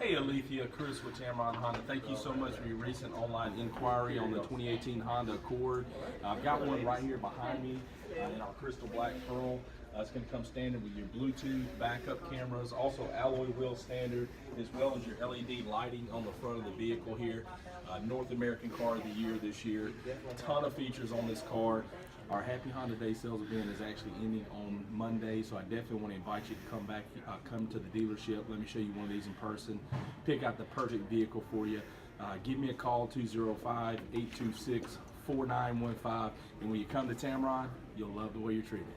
Hey Aletha, Chris with Tameron Honda. Thank you so much for your recent online inquiry on the 2018 Honda Accord. I've got one right here behind me in our crystal black pearl. It's going to come standard with your Bluetooth backup cameras, also alloy wheel standard, as well as your LED lighting on the front of the vehicle here. North American Car of the Year this year. A ton of features on this car. Our Happy Honda Day sales event is actually ending on Monday, so I definitely want to invite you to come back, come to the dealership. Let me show you one of these in person. Pick out the perfect vehicle for you. Give me a call, 205-826-4915, and when you come to Tameron, you'll love the way you're treated.